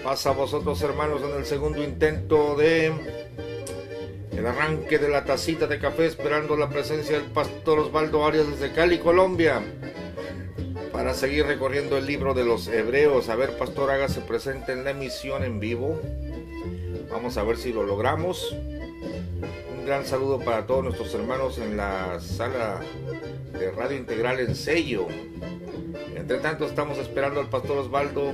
Pasa a vosotros, hermanos, en el segundo intento de el arranque de la tacita de café, esperando la presencia del pastor Osvaldo Arias desde Cali, Colombia, para seguir recorriendo el libro de los Hebreos. A ver, pastor, hágase presente en la emisión en vivo. Vamos a ver si lo logramos. Un gran saludo para todos nuestros hermanos en la sala de Radio Integral en Sello. Entre tanto, estamos esperando al pastor Osvaldo,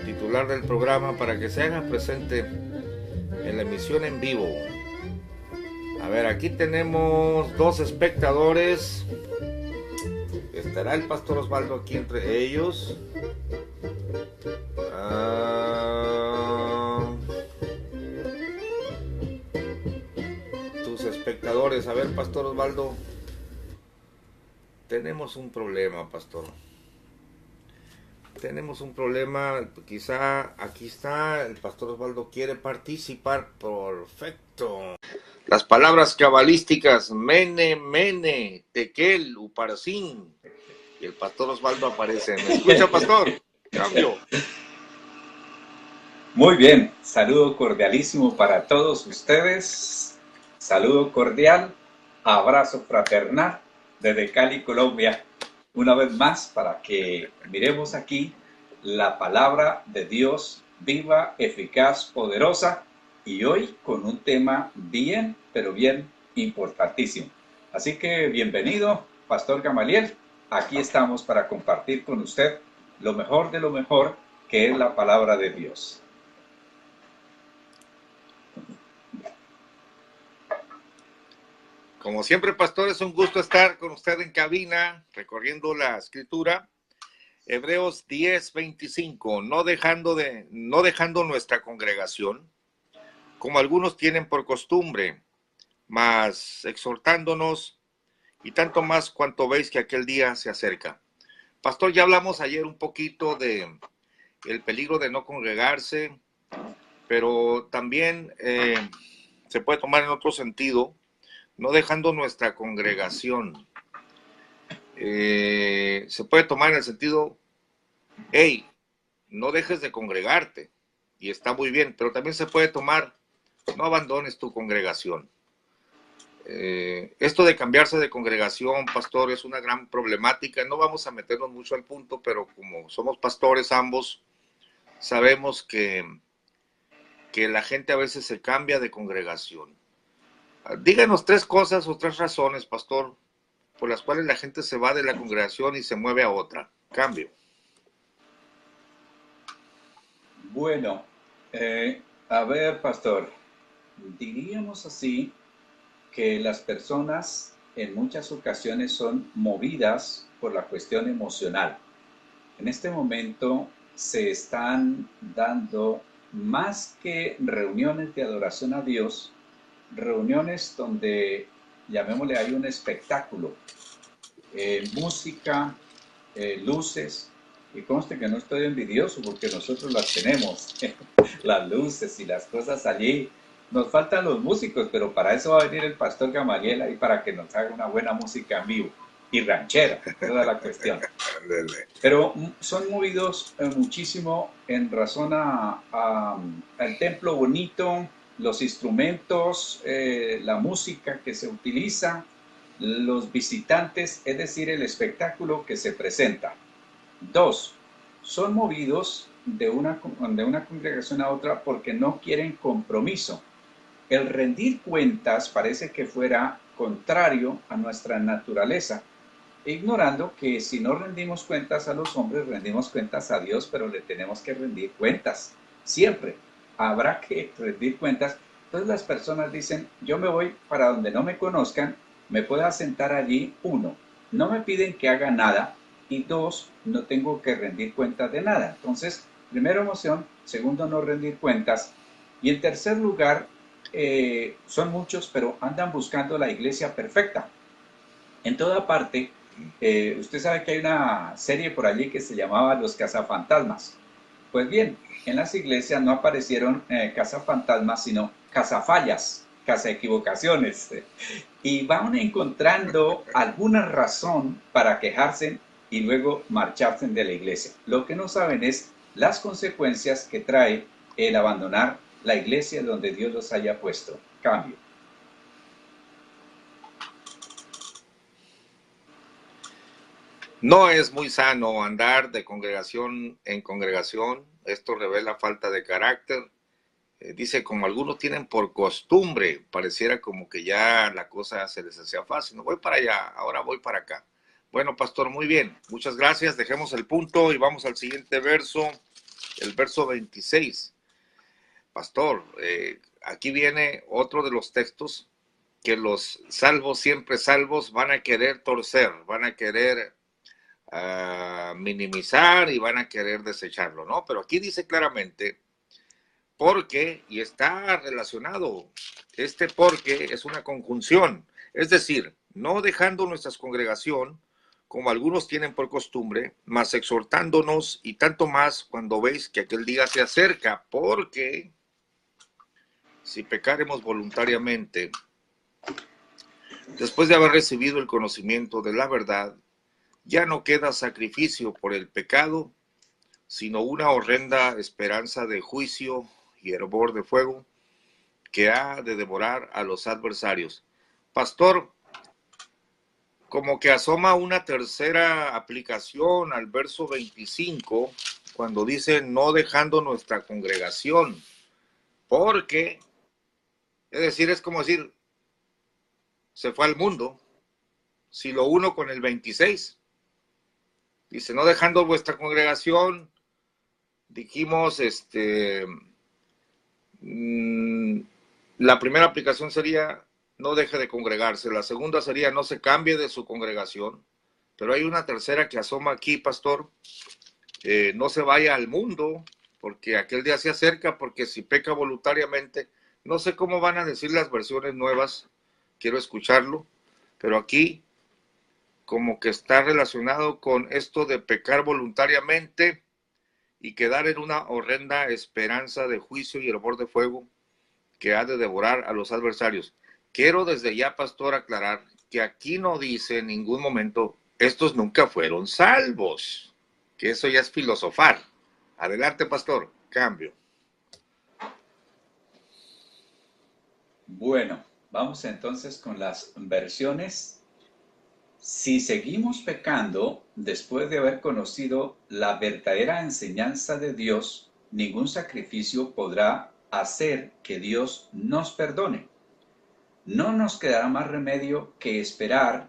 titular del programa, para que se haga presente en la emisión en vivo. A ver, aquí tenemos 2 espectadores. ¿Estará el pastor Osvaldo aquí entre ellos? Tus espectadores. A ver, pastor Osvaldo. Tenemos un problema, pastor. Tenemos un problema. Quizá aquí está. El pastor Osvaldo quiere participar. Perfecto. Las palabras cabalísticas, mene, mene, tekel, uparsin. Y el pastor Osvaldo aparece. ¿Me escucha, pastor? Cambio. Muy bien, saludo cordialísimo para todos ustedes. Saludo cordial, abrazo fraternal desde Cali, Colombia. Una vez más para que miremos aquí la palabra de Dios viva, eficaz, poderosa. Y hoy con un tema bien, pero bien importantísimo. Así que bienvenido, Pastor Gamaliel. Aquí estamos para compartir con usted lo mejor de lo mejor, que es la palabra de Dios. Como siempre, pastor, es un gusto estar con usted en cabina, recorriendo la escritura. Hebreos 10:25, no dejando nuestra congregación, como algunos tienen por costumbre, mas exhortándonos, y tanto más cuanto veis que aquel día se acerca. Pastor, ya hablamos ayer un poquito de el peligro de no congregarse, pero también se puede tomar en otro sentido, no dejando nuestra congregación. Se puede tomar en el sentido, hey, no dejes de congregarte, y está muy bien, pero también se puede tomar, no abandones tu congregación. Esto de cambiarse de congregación, pastor, es una gran problemática. No vamos a meternos mucho al punto, pero como somos pastores ambos, sabemos que la gente a veces se cambia de congregación. Díganos 3 cosas o 3 razones, pastor, por las cuales la gente se va de la congregación y se mueve a otra. Cambio. Bueno, a ver, pastor, diríamos así que las personas en muchas ocasiones son movidas por la cuestión emocional. En este momento se están dando más que reuniones de adoración a Dios, reuniones donde, llamémosle, hay un espectáculo, música, luces, y conste que no estoy envidioso porque nosotros las tenemos, las luces y las cosas allí. Nos faltan los músicos, pero para eso va a venir el pastor Gamaliel ahí para que nos haga una buena música en vivo y ranchera, toda la cuestión. Pero son movidos muchísimo en razón al templo bonito, los instrumentos, la música que se utiliza, los visitantes, es decir, el espectáculo que se presenta. 2, son movidos de una congregación a otra porque no quieren compromiso. El rendir cuentas parece que fuera contrario a nuestra naturaleza, ignorando que si no rendimos cuentas a los hombres, rendimos cuentas a Dios, pero le tenemos que rendir cuentas. Siempre habrá que rendir cuentas. Entonces las personas dicen, yo me voy para donde no me conozcan, me puedo sentar allí. 1, no me piden que haga nada, y 2, no tengo que rendir cuentas de nada. Entonces, primero emoción, segundo, no rendir cuentas, y en tercer lugar, son muchos, pero andan buscando la iglesia perfecta. En toda parte, usted sabe que hay una serie por allí que se llamaba Los Cazafantasmas. Pues bien, en las iglesias no aparecieron cazafantasmas, sino cazafallas, cazaequivocaciones. Y van encontrando alguna razón para quejarse y luego marcharse de la iglesia. Lo que no saben es las consecuencias que trae el abandonar la iglesia donde Dios los haya puesto. Cambio. No es muy sano andar de congregación en congregación. Esto revela falta de carácter. Dice, como algunos tienen por costumbre, pareciera como que ya la cosa se les hacía fácil. No voy para allá, ahora voy para acá. Bueno, pastor, muy bien. Muchas gracias. Dejemos el punto y vamos al siguiente verso, el verso 26. Pastor, aquí viene otro de los textos que los salvos, siempre salvos, van a querer torcer, van a querer minimizar y van a querer desecharlo, ¿no? Pero aquí dice claramente, porque, y está relacionado, este porque es una conjunción, es decir, no dejando nuestra congregación, como algunos tienen por costumbre, mas exhortándonos y tanto más cuando veis que aquel día se acerca, porque si pecaremos voluntariamente, después de haber recibido el conocimiento de la verdad, ya no queda sacrificio por el pecado, sino una horrenda esperanza de juicio y hervor de fuego que ha de devorar a los adversarios. Pastor, como que asoma una tercera aplicación al verso 25, cuando dice no dejando nuestra congregación, porque, es decir, es como decir, se fue al mundo, si lo uno con el 26. Dice, no dejando vuestra congregación, dijimos, la primera aplicación sería, no deje de congregarse. La segunda sería, no se cambie de su congregación. Pero hay una tercera que asoma aquí, pastor, no se vaya al mundo, porque aquel día se acerca, porque si peca voluntariamente, no sé cómo van a decir las versiones nuevas, quiero escucharlo, pero aquí como que está relacionado con esto de pecar voluntariamente y quedar en una horrenda esperanza de juicio y hervor de fuego que ha de devorar a los adversarios. Quiero desde ya, pastor, aclarar que aquí no dice en ningún momento, estos nunca fueron salvos, que eso ya es filosofar. Adelante, pastor, cambio. Bueno, vamos entonces con las versiones. Si seguimos pecando después de haber conocido la verdadera enseñanza de Dios, ningún sacrificio podrá hacer que Dios nos perdone. No nos quedará más remedio que esperar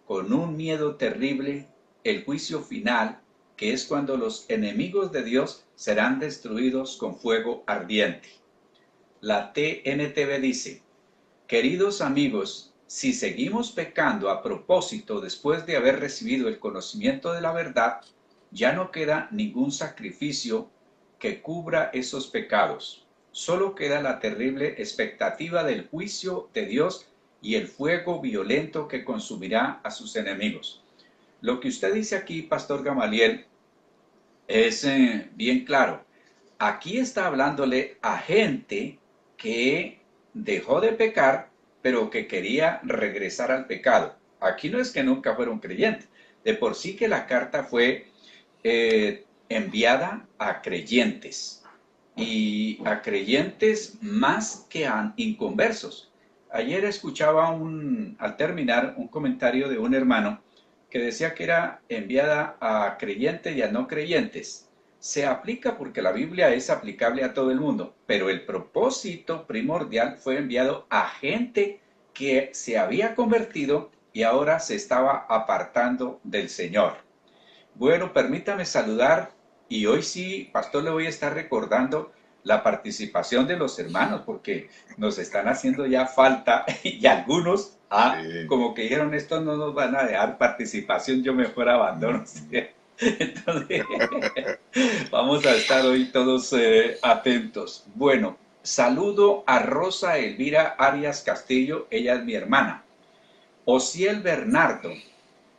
con un miedo terrible el juicio final, que es cuando los enemigos de Dios serán destruidos con fuego ardiente. La TNTV dice, queridos amigos, si seguimos pecando a propósito después de haber recibido el conocimiento de la verdad, ya no queda ningún sacrificio que cubra esos pecados. Solo queda la terrible expectativa del juicio de Dios y el fuego violento que consumirá a sus enemigos. Lo que usted dice aquí, Pastor Gamaliel, es bien claro. Aquí está hablándole a gente que dejó de pecar, pero que quería regresar al pecado. Aquí no es que nunca fueron creyentes. De por sí que la carta fue enviada a creyentes. Y a creyentes más que a inconversos. Ayer escuchaba al terminar un comentario de un hermano que decía que era enviada a creyentes y a no creyentes. Se aplica porque la Biblia es aplicable a todo el mundo, pero el propósito primordial fue enviado a gente que se había convertido y ahora se estaba apartando del Señor. Bueno, permítame saludar, y hoy sí, pastor, le voy a estar recordando la participación de los hermanos, porque nos están haciendo ya falta, y algunos, como que dijeron, estos no nos van a dejar participación, yo mejor abandono. Entonces, vamos a estar hoy todos atentos. Bueno, saludo a Rosa Elvira Arias Castillo, ella es mi hermana. Osiel Bernardo,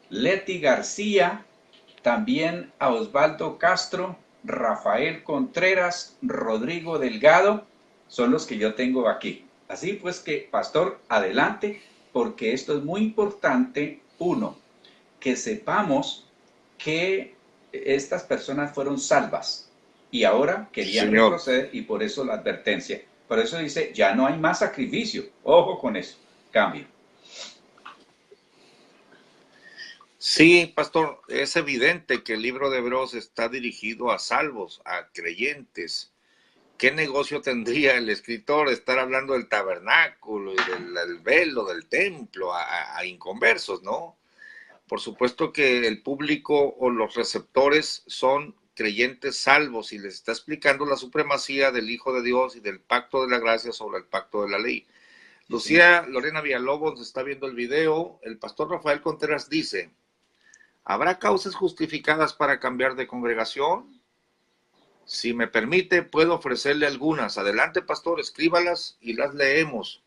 Leti García, también a Osvaldo Castro, Rafael Contreras, Rodrigo Delgado, son los que yo tengo aquí. Así pues que, pastor, adelante, porque esto es muy importante. Uno, que sepamos que estas personas fueron salvas. y ahora querían Señor. retroceder y por eso la advertencia. Por eso dice, ya no hay más sacrificio. Ojo con eso, cambio. Sí, pastor, es evidente que el libro de Hebreos está dirigido a salvos, a creyentes. ¿Qué negocio tendría el escritor estar hablando del tabernáculo y del velo del templo a inconversos, no? Por supuesto que el público o los receptores son creyentes salvos y les está explicando la supremacía del Hijo de Dios y del pacto de la gracia sobre el pacto de la ley. Lucía Lorena Villalobos está viendo el video. El pastor Rafael Contreras dice, ¿habrá causas justificadas para cambiar de congregación? Si me permite, puedo ofrecerle algunas. Adelante, pastor, escríbalas y las leemos.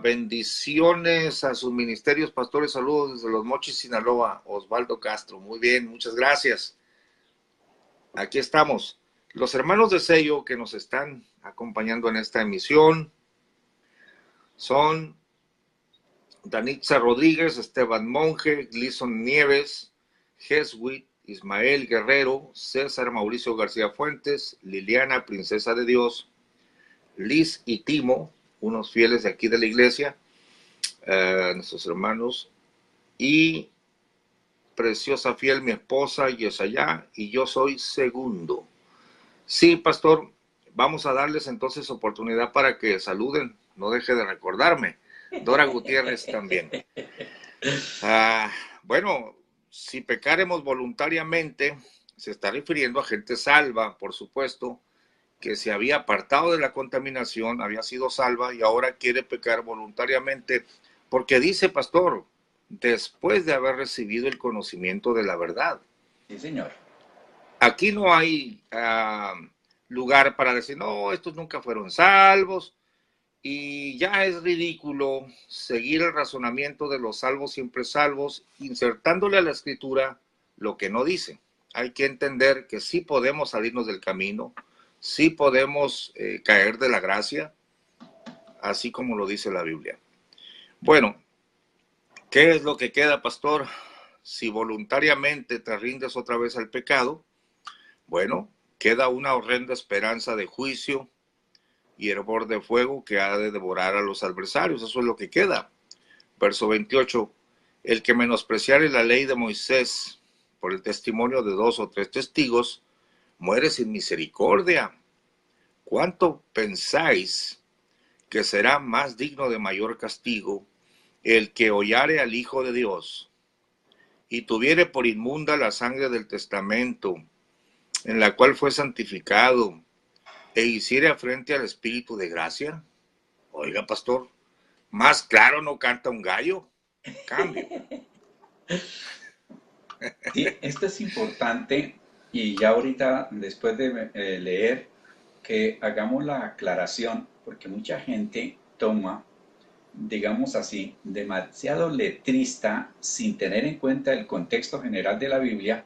Bendiciones a sus ministerios, pastores, saludos desde Los Mochis, Sinaloa, Osvaldo Castro. Muy bien, muchas gracias. Aquí estamos. Los hermanos de sello que nos están acompañando en esta emisión son Danitza Rodríguez, Esteban Monge, Glison Nieves, Jeswit, Ismael Guerrero, César Mauricio García Fuentes, Liliana, Princesa de Dios, Liz y Timo, unos fieles de aquí de la iglesia, nuestros hermanos, y preciosa fiel mi esposa Yesaya, y yo soy segundo. Sí, pastor, vamos a darles entonces oportunidad para que saluden, no deje de recordarme. Dora Gutiérrez también. Bueno, si pecaremos voluntariamente, se está refiriendo a gente salva, por supuesto, que se había apartado de la contaminación, había sido salva y ahora quiere pecar voluntariamente, porque dice, pastor, después de haber recibido el conocimiento de la verdad. Sí, señor. Aquí no hay lugar para decir, no, estos nunca fueron salvos, y ya es ridículo seguir el razonamiento de los salvos siempre salvos, insertándole a la escritura lo que no dice. Hay que entender que sí podemos salirnos del camino, sí podemos caer de la gracia, así como lo dice la Biblia. Bueno, ¿qué es lo que queda, pastor? Si voluntariamente te rindes otra vez al pecado, bueno, queda una horrenda esperanza de juicio y hervor de fuego que ha de devorar a los adversarios. Eso es lo que queda. Verso 28. El que menospreciare la ley de Moisés por el testimonio de 2 o 3 testigos, muere sin misericordia. ¿Cuánto pensáis que será más digno de mayor castigo el que hollare al Hijo de Dios y tuviere por inmunda la sangre del testamento, en la cual fue santificado, e hiciere frente al Espíritu de gracia? Oiga, pastor, más claro no canta un gallo. Cambio. Sí, esto es importante y ya ahorita, después de leer, que hagamos la aclaración, porque mucha gente toma, digamos así, demasiado letrista sin tener en cuenta el contexto general de la Biblia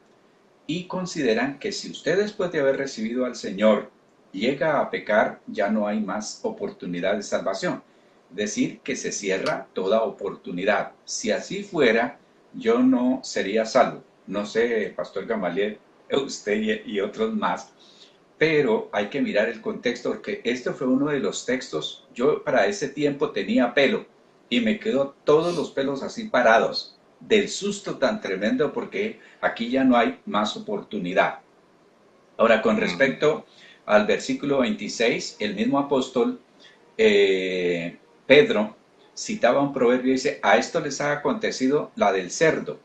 y consideran que si usted después de haber recibido al Señor llega a pecar, ya no hay más oportunidad de salvación. Es decir, que se cierra toda oportunidad. Si así fuera, yo no sería salvo. No sé, Pastor Gamaliel, usted y otros más, pero hay que mirar el contexto, porque este fue uno de los textos. Yo para ese tiempo tenía pelo y me quedó todos los pelos así parados del susto tan tremendo, porque aquí ya no hay más oportunidad. Ahora, con respecto al versículo 26, el mismo apóstol Pedro citaba un proverbio y dice, a esto les ha acontecido la del cerdo,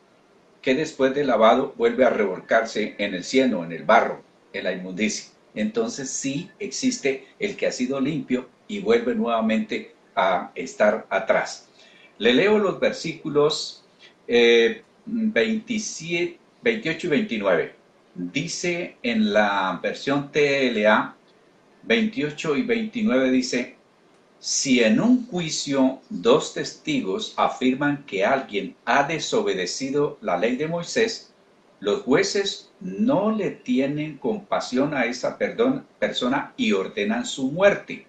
que después de lavado vuelve a revolcarse en el cieno, en el barro, en la inmundicia. Entonces sí existe el que ha sido limpio y vuelve nuevamente a estar atrás. Le leo los versículos 27, 28 y 29. Dice en la versión TLA 28 y 29, dice, si en un juicio 2 testigos afirman que alguien ha desobedecido la ley de Moisés, los jueces no le tienen compasión a esa persona y ordenan su muerte.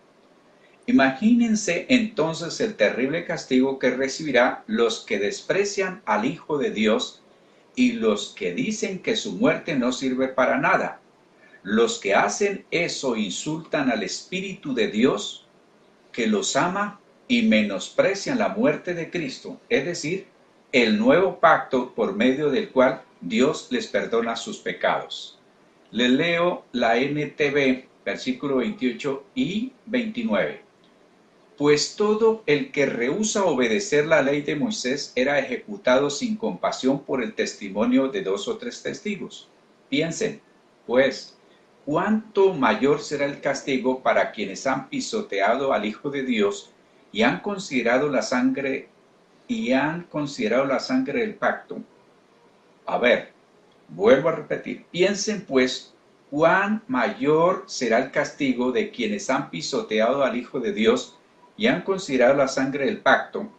Imagínense entonces el terrible castigo que recibirá los que desprecian al Hijo de Dios y los que dicen que su muerte no sirve para nada. Los que hacen eso insultan al Espíritu de Dios, que los ama, y menosprecian la muerte de Cristo, es decir, el nuevo pacto por medio del cual Dios les perdona sus pecados. Les leo la NTV, versículo 28 y 29. Pues todo el que rehúsa obedecer la ley de Moisés era ejecutado sin compasión por el testimonio de 2 o 3 testigos. Piensen, pues, ¿cuánto mayor será el castigo para quienes han pisoteado al Hijo de Dios y han considerado la sangre del pacto? A ver, vuelvo a repetir, piensen pues, ¿cuán mayor será el castigo de quienes han pisoteado al Hijo de Dios y han considerado la sangre del pacto,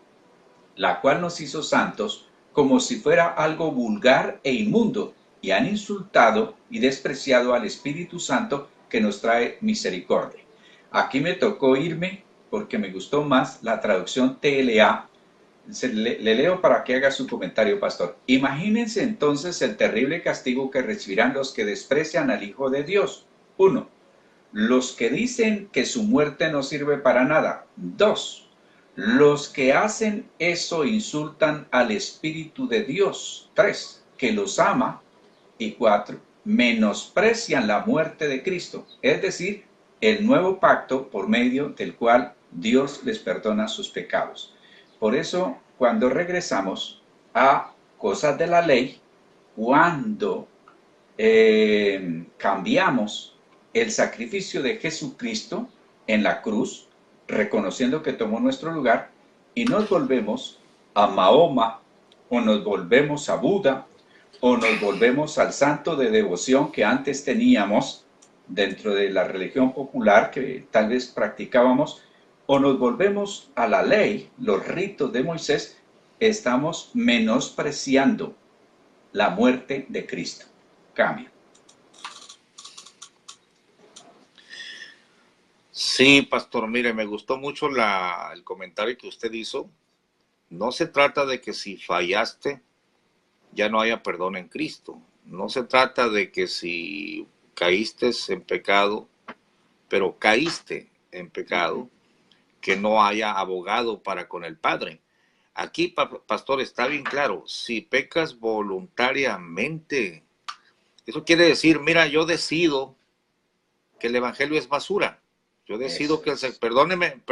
la cual nos hizo santos, como si fuera algo vulgar e inmundo, y han insultado y despreciado al Espíritu Santo que nos trae misericordia? Aquí me tocó irme porque me gustó más la traducción TLA. Le leo para que haga su comentario, pastor. Imagínense entonces el terrible castigo que recibirán los que desprecian al Hijo de Dios. 1. Los que dicen que su muerte no sirve para nada. 2. Los que hacen eso insultan al Espíritu de Dios. 3. Que los ama. Y 4. Menosprecian la muerte de Cristo, es decir, el nuevo pacto por medio del cual Dios les perdona sus pecados. Por eso, cuando regresamos a cosas de la ley, cuando cambiamos el sacrificio de Jesucristo en la cruz, reconociendo que tomó nuestro lugar, y nos volvemos a Mahoma, o nos volvemos a Buda, o nos volvemos al santo de devoción que antes teníamos dentro de la religión popular que tal vez practicábamos, o nos volvemos a la ley, los ritos de Moisés, estamos menospreciando la muerte de Cristo. Cambio. Sí, pastor, mire, me gustó mucho el comentario que usted hizo. No se trata de que si fallaste ya no haya perdón en Cristo. No se trata de que si caíste en pecado, pero caíste en pecado, que no haya abogado para con el Padre. Aquí, pastor, está bien claro, si pecas voluntariamente, eso quiere decir, mira, yo decido que el Evangelio es basura. Yo decido que, perdóneme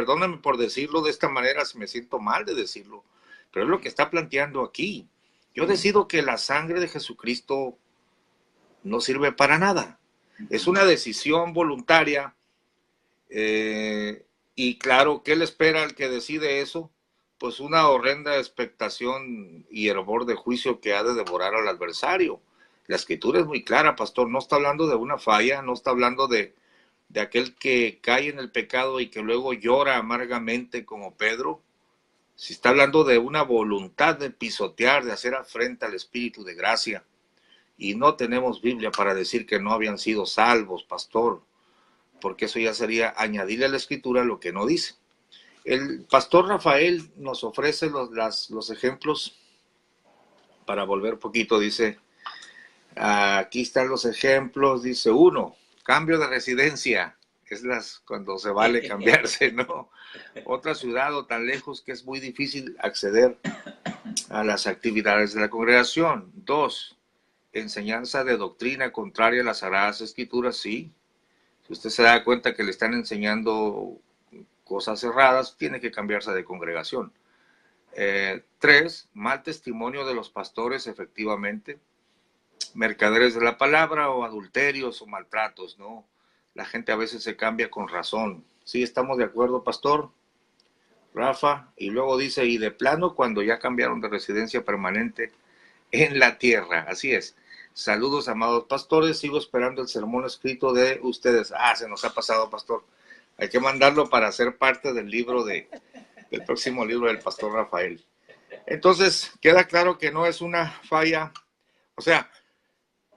por decirlo de esta manera, si me siento mal de decirlo, pero es lo que está planteando aquí. Yo decido que la sangre de Jesucristo no sirve para nada. Es una decisión voluntaria. Y claro, ¿qué le espera al que decide eso? Pues una horrenda expectación y hervor de juicio que ha de devorar al adversario. La escritura es muy clara, pastor. No está hablando de una falla, no está hablando de aquel que cae en el pecado y que luego llora amargamente como Pedro. Si está hablando de una voluntad de pisotear, de hacer afrenta al Espíritu de gracia. Y no tenemos Biblia para decir que no habían sido salvos, pastor, porque eso ya sería añadirle a la Escritura lo que no dice. El pastor Rafael nos ofrece los ejemplos para volver poquito. Dice, aquí están los ejemplos. Dice, 1, cambio de residencia. Es cuando se vale cambiarse, ¿no? Otra ciudad o tan lejos que es muy difícil acceder a las actividades de la congregación. 2, enseñanza de doctrina contraria a las Sagradas Escrituras. Sí, si usted se da cuenta que le están enseñando cosas erradas, tiene que cambiarse de congregación. 3, mal testimonio de los pastores, efectivamente. Mercaderes de la palabra o adulterios o maltratos, ¿no? La gente a veces se cambia con razón. Sí, estamos de acuerdo, pastor Rafa. Y luego dice, y de plano cuando ya cambiaron de residencia permanente en la tierra. Así es. Saludos, amados pastores. Sigo esperando el sermón escrito de ustedes. Se nos ha pasado, pastor. Hay que mandarlo para ser parte del libro del próximo libro del pastor Rafael. Entonces, queda claro que no es una falla. O sea,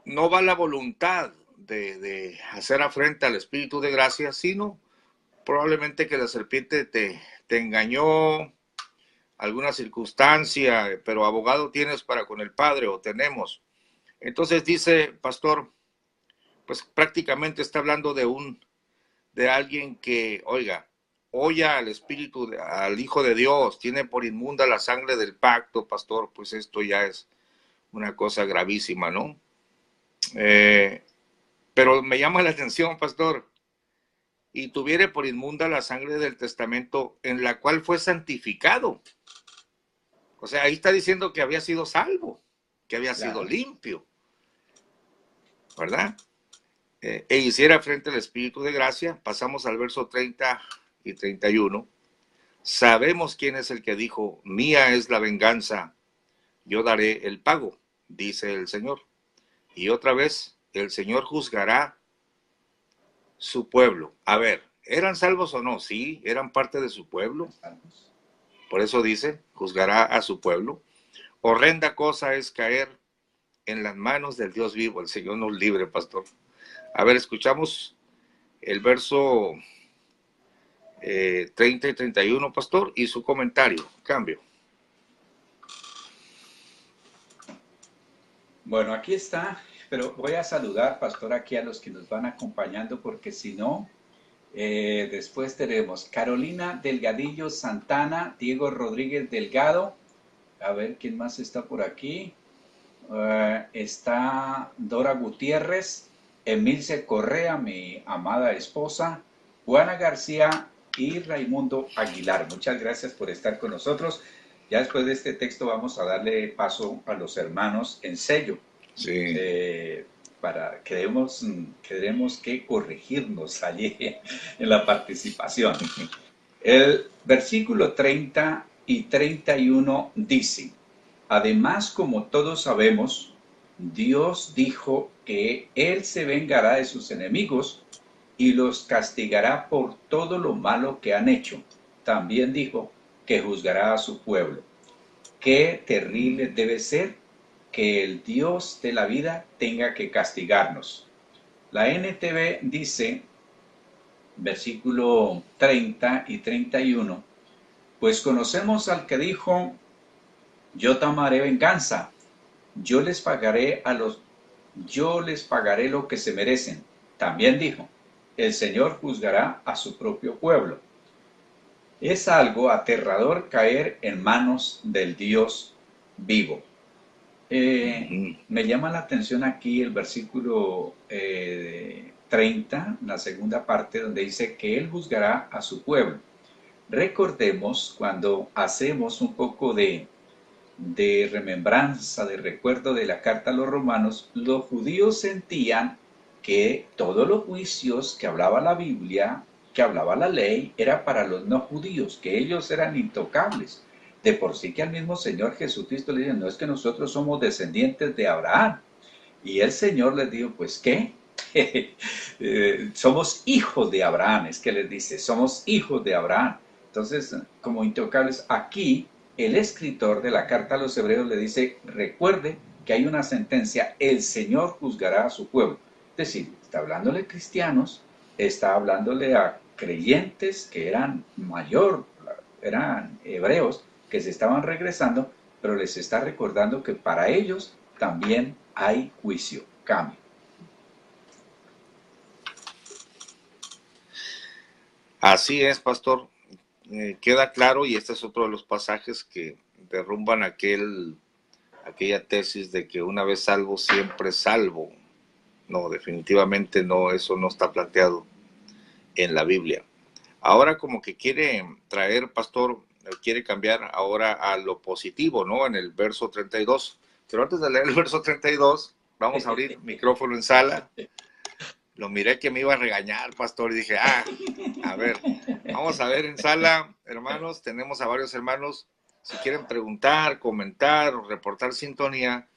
no va la voluntad de hacer afrenta al Espíritu de gracia, sino probablemente que la serpiente te engañó, alguna circunstancia, pero abogado tienes para con el Padre, o tenemos. Entonces dice, pastor, pues prácticamente está hablando de alguien que, oiga, oya al Espíritu, al Hijo de Dios, tiene por inmunda la sangre del pacto, pastor, pues esto ya es una cosa gravísima, ¿no? Pero me llama la atención, pastor, y tuviere por inmunda la sangre del testamento en la cual fue santificado. O sea, ahí está diciendo que había sido salvo, que había sido Claro. limpio, ¿verdad? E hiciera frente al Espíritu de gracia. Pasamos al verso 30 y 31. Sabemos quién es el que dijo, mía es la venganza, yo daré el pago, dice el Señor. Y otra vez, el Señor juzgará su pueblo. A ver, ¿eran salvos o no? Sí, eran parte de su pueblo. Salmos. Por eso dice, juzgará a su pueblo. Horrenda cosa es caer en las manos del Dios vivo. El Señor nos libre, pastor. A ver, escuchamos el verso 30 y 31, pastor, y su comentario. Cambio. Bueno, aquí está, pero voy a saludar, pastor, aquí a los que nos van acompañando, porque si no, después tenemos Carolina Delgadillo Santana, Diego Rodríguez Delgado, a ver quién más está por aquí. Está Dora Gutiérrez, Emilce Correa, mi amada esposa, Juana García y Raimundo Aguilar. Muchas gracias por estar con nosotros. Ya después de este texto vamos a darle paso a los hermanos en sello. Sí. Para que queremos que corregirnos allí en la participación. El versículo 30 y 31 dice: además, como todos sabemos, Dios dijo que Él se vengará de sus enemigos y los castigará por todo lo malo que han hecho. También dijo que juzgará a su pueblo. Qué terrible debe ser que el Dios de la vida tenga que castigarnos. La NTV dice, versículo 30 y 31, pues conocemos al que dijo, yo tomaré venganza, yo les pagaré lo que se merecen. También dijo, el Señor juzgará a su propio pueblo. Es algo aterrador caer en manos del Dios vivo. Me llama la atención aquí el versículo 30, la segunda parte, donde dice que Él juzgará a su pueblo. Recordemos cuando hacemos un poco de remembranza, de recuerdo de la carta a los romanos, los judíos sentían que todos los juicios que hablaba la Biblia, que hablaba la ley, era para los no judíos, que ellos eran intocables. De por sí que al mismo Señor Jesucristo le dijo, no es que nosotros somos descendientes de Abraham. Y el Señor les dijo, pues ¿qué? Somos hijos de Abraham, es que les dice, somos hijos de Abraham. Entonces, como intocables, aquí el escritor de la carta a los hebreos le dice, recuerde que hay una sentencia, el Señor juzgará a su pueblo. Es decir, está hablándole a cristianos, está hablándole a creyentes que eran eran hebreos, que se estaban regresando, pero les está recordando que para ellos también hay juicio, cambio. Así es, pastor. Queda claro, y este es otro de los pasajes que derrumban aquella tesis de que una vez salvo, siempre salvo. No, definitivamente no, eso no está planteado en la Biblia. Ahora como que quiere traer, pastor, quiere cambiar ahora a lo positivo, ¿no? En el verso 32. Pero antes de leer el verso 32, vamos a abrir micrófono en sala. Lo miré que me iba a regañar, pastor, y dije, a ver, vamos a ver en sala, hermanos, tenemos a varios hermanos, si quieren preguntar, comentar o reportar sintonía,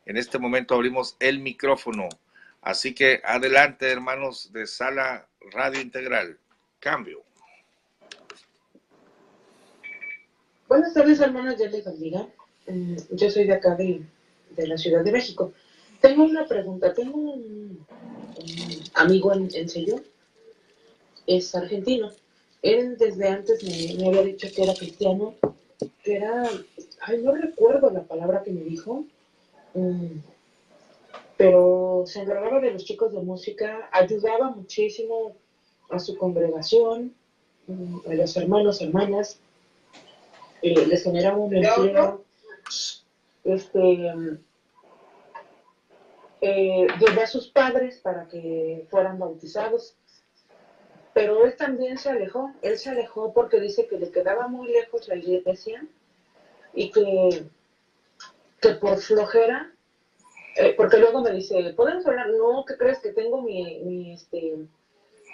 en este momento abrimos el micrófono. Así que adelante, hermanos de Sala Radio Integral. Cambio. Buenas tardes, hermanos, Dios les bendiga. Yo soy de acá de la Ciudad de México. Tengo una pregunta. Tengo un amigo en sello, es argentino. Él desde antes me había dicho que era cristiano, que era, no recuerdo la palabra que me dijo, pero se encargaba de los chicos de música, ayudaba muchísimo a su congregación, a los hermanos, hermanas, les generaba un empleo, este, llevé a sus padres para que fueran bautizados, pero él también él se alejó porque dice que le quedaba muy lejos la iglesia y que por flojera, porque luego me dice, ¿podemos hablar? No, ¿qué crees? Que tengo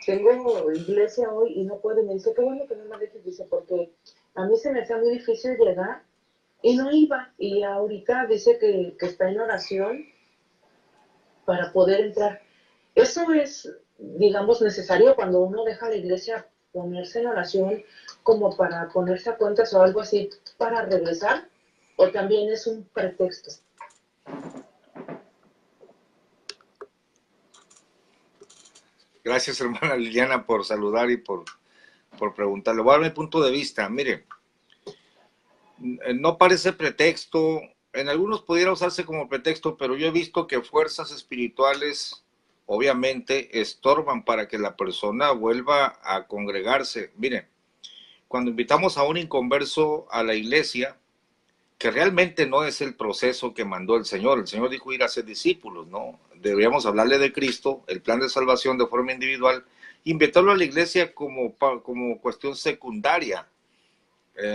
tengo iglesia hoy y no puedo. Y me dice, qué bueno que no me dejes, dice, porque a mí se me hacía muy difícil llegar y no iba. Y ahorita dice que está en oración para poder entrar. Eso es, digamos, necesario cuando uno deja la iglesia, ponerse en oración como para ponerse a cuentas o algo así para regresar, o también es un pretexto. Gracias, hermana Liliana, por saludar y por preguntarle. Voy a dar mi punto de vista. Mire, no parece pretexto, en algunos pudiera usarse como pretexto, pero yo he visto que fuerzas espirituales obviamente estorban para que la persona vuelva a congregarse. Mire, cuando invitamos a un inconverso a la iglesia, que realmente no es el proceso que mandó el Señor dijo ir a ser discípulos, ¿no? Deberíamos hablarle de Cristo, el plan de salvación de forma individual, invitarlo a la iglesia como cuestión secundaria,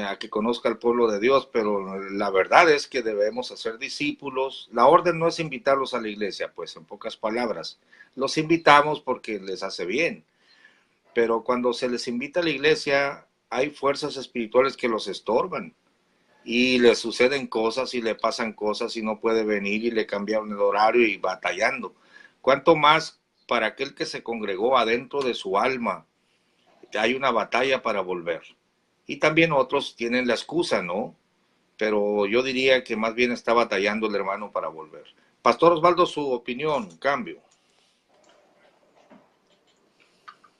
a que conozca al pueblo de Dios, pero la verdad es que debemos hacer discípulos. La orden no es invitarlos a la iglesia, pues en pocas palabras, los invitamos porque les hace bien, pero cuando se les invita a la iglesia hay fuerzas espirituales que los estorban y le suceden cosas y le pasan cosas y no puede venir y le cambiaron el horario y batallando. Cuanto más para aquel que se congregó adentro de su alma, hay una batalla para volver. Y también otros tienen la excusa, ¿no? Pero yo diría que más bien está batallando el hermano para volver. Pastor Osvaldo, su opinión, cambio.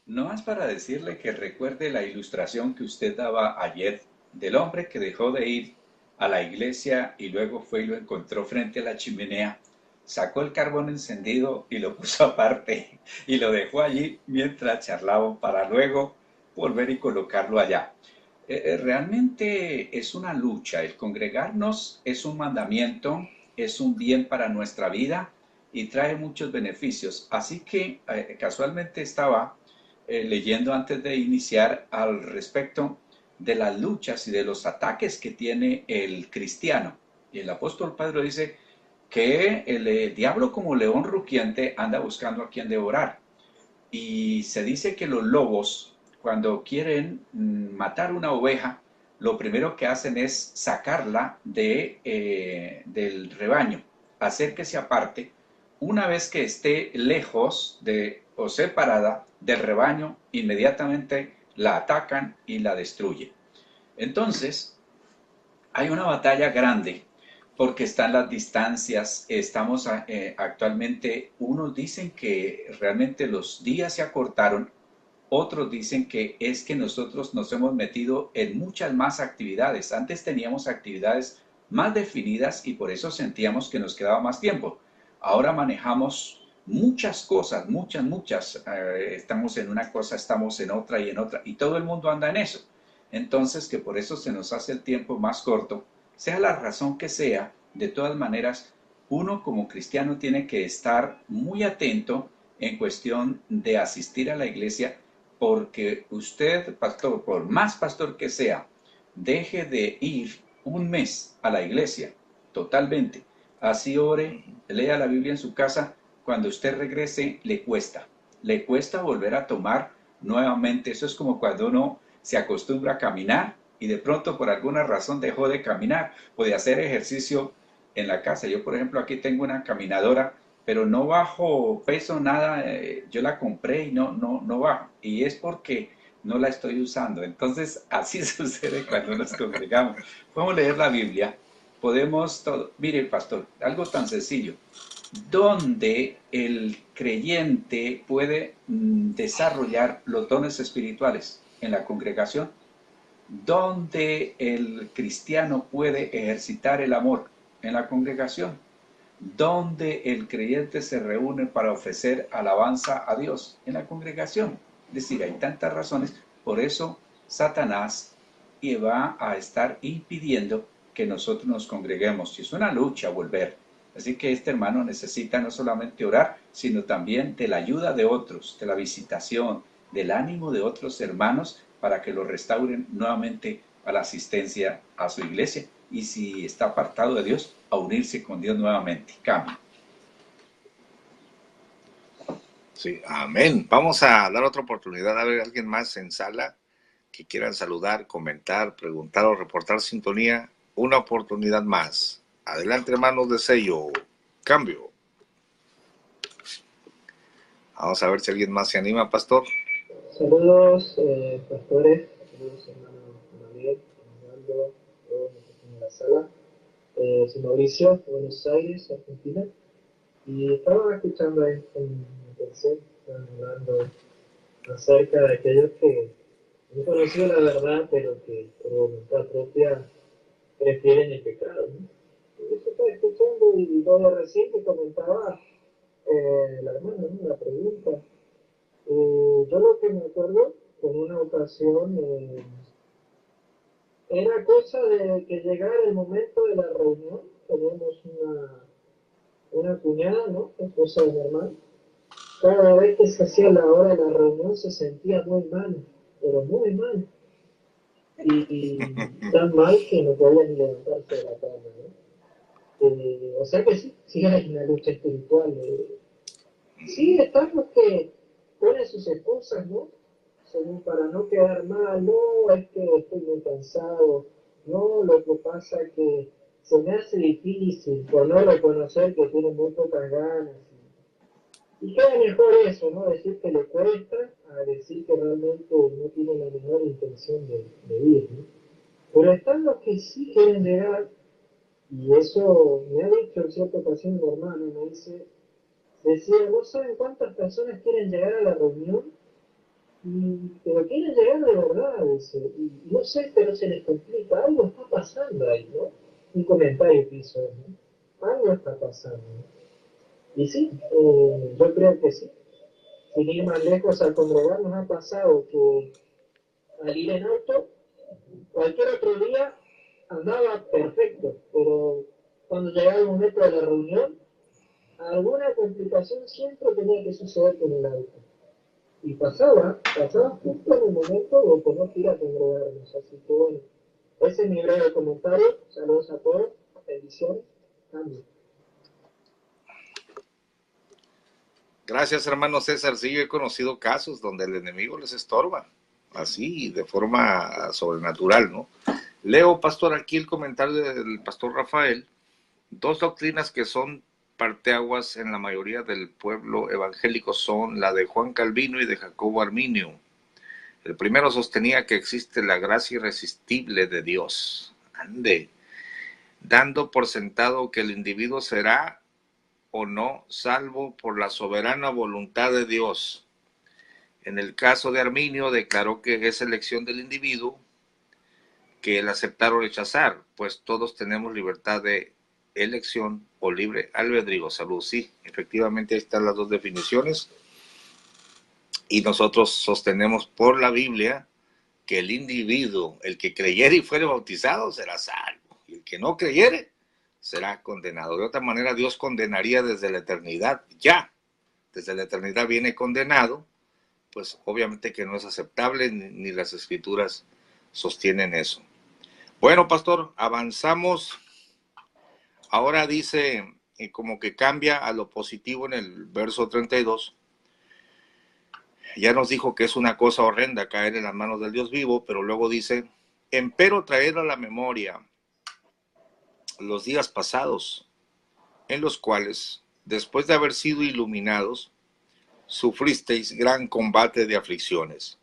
No más para decirle que recuerde la ilustración que usted daba ayer del hombre que dejó de ir a la iglesia y luego fue y lo encontró frente a la chimenea, sacó el carbón encendido y lo puso aparte y lo dejó allí mientras charlaban para luego volver y colocarlo allá. Realmente es una lucha, el congregarnos es un mandamiento, es un bien para nuestra vida y trae muchos beneficios. Así que casualmente estaba leyendo antes de iniciar al respecto de las luchas y de los ataques que tiene el cristiano. Y el apóstol Pedro dice que el diablo como león rugiente anda buscando a quien devorar. Y se dice que los lobos, cuando quieren matar una oveja, lo primero que hacen es sacarla del rebaño, hacer que se aparte. Una vez que esté lejos o separada del rebaño, inmediatamente la atacan y la destruyen. Entonces, hay una batalla grande porque están las distancias, estamos actualmente, unos dicen que realmente los días se acortaron, otros dicen que es que nosotros nos hemos metido en muchas más actividades. Antes teníamos actividades más definidas y por eso sentíamos que nos quedaba más tiempo. Ahora manejamos muchas cosas, muchas. Estamos en una cosa, estamos en otra y todo el mundo anda en eso. Entonces, que por eso se nos hace el tiempo más corto, sea la razón que sea, de todas maneras, uno como cristiano tiene que estar muy atento en cuestión de asistir a la iglesia, porque usted, pastor, por más pastor que sea, deje de ir un mes a la iglesia, totalmente. Así ore, lea la Biblia en su casa, cuando usted regrese le cuesta volver a tomar nuevamente. Eso es como cuando uno se acostumbra a caminar y de pronto por alguna razón dejó de caminar o de hacer ejercicio en la casa. Yo, por ejemplo, aquí tengo una caminadora, pero no bajo peso, nada. Yo la compré y no bajo. Y es porque no la estoy usando. Entonces, así sucede cuando nos congregamos. Podemos leer la Biblia, podemos todo. Mire, pastor, algo tan sencillo. ¿Dónde el creyente puede desarrollar los dones espirituales? En la congregación. ¿Dónde el cristiano puede ejercitar el amor? En la congregación. donde el creyente se reúne para ofrecer alabanza a Dios en la congregación. Es decir, hay tantas razones, por eso Satanás va a estar impidiendo que nosotros nos congreguemos. Y es una lucha volver. Así que este hermano necesita no solamente orar, sino también de la ayuda de otros, de la visitación, del ánimo de otros hermanos para que lo restauren nuevamente a la asistencia a su iglesia. Y si está apartado de Dios, a unirse con Dios nuevamente. Cambio. Sí, amén. Vamos a dar otra oportunidad a ver a alguien más en sala que quieran saludar, comentar, preguntar o reportar sintonía. Una oportunidad más. Adelante, hermanos de sello. Cambio. Vamos a ver si alguien más se anima, pastor. Saludos, pastores, saludos, hermano Manuel, Fernando, todos los que están en la sala. Soy Mauricio, de Buenos Aires, Argentina, y estaba escuchando ahí con atención, estaban hablando acerca de aquellos que han conocido la verdad, pero que por voluntad propia prefieren el pecado, ¿no? Y eso estaba escuchando y luego recién que comentaba la hermana, ¿no? La pregunta. Yo lo que me acuerdo, con una ocasión, era cosa de que llegara el momento de la reunión. Teníamos una cuñada, ¿no? Esposa de mi hermano. Cada vez que se hacía la hora de la reunión se sentía muy mal, pero muy mal. Y tan mal que no podía ni levantarse de la cama, ¿no? O sea que sí, sí hay una lucha espiritual. Sí, están los que ponen sus excusas, ¿no? Según para no quedar mal, no, es que estoy muy cansado, no, lo que pasa es que se me hace difícil por no reconocer que tiene muy pocas ganas. Y queda mejor eso, ¿no? Decir que le cuesta a decir que realmente no tiene la menor intención de ir, ¿no? Pero están los que sí quieren llegar, y eso me ha dicho en cierta ocasión mi hermano, me decía, ¿no saben cuántas personas quieren llegar a la reunión? Pero quieren llegar de verdad, dice, y no sé, pero se les complica, algo está pasando ahí, ¿no? Un comentario que hizo él, ¿no? Algo está pasando, ¿no? Y sí, yo creo que sí. Sin ir más lejos, al congregar nos ha pasado que al ir en auto, cualquier otro día andaba perfecto, pero cuando llegaba el momento de la reunión, alguna complicación siempre tenía que suceder con el auto. Y pasaba justo en el momento de tener que ir a congregarnos. Así que bueno, ese es mi breve comentario. Saludos a todos, bendiciones, cambio. Gracias, hermano César. Sí, yo he conocido casos donde el enemigo les estorba, así, de forma sobrenatural, ¿no? Leo, pastor, aquí el comentario del pastor Rafael. Dos doctrinas que son parteaguas en la mayoría del pueblo evangélico son la de Juan Calvino y de Jacobo Arminio. El primero sostenía que existe la gracia irresistible de Dios, dando por sentado que el individuo será o no salvo por la soberana voluntad de Dios. En el caso de Arminio declaró que es elección del individuo que el aceptar o rechazar, pues todos tenemos libertad de elección o libre albedrío. Salud, sí, efectivamente ahí están las dos definiciones. Y nosotros sostenemos por la Biblia que el individuo, el que creyere y fuere bautizado, será salvo. Y el que no creyere, será condenado. De otra manera, Dios condenaría desde la eternidad. Ya, desde la eternidad viene condenado, pues obviamente que no es aceptable, ni las escrituras sostienen eso. Bueno, pastor, avanzamos. Ahora dice, como que cambia a lo positivo en el verso 32. Ya nos dijo que es una cosa horrenda caer en las manos del Dios vivo, pero luego dice, empero traer a la memoria los días pasados, en los cuales, después de haber sido iluminados, sufristeis gran combate de aflicciones.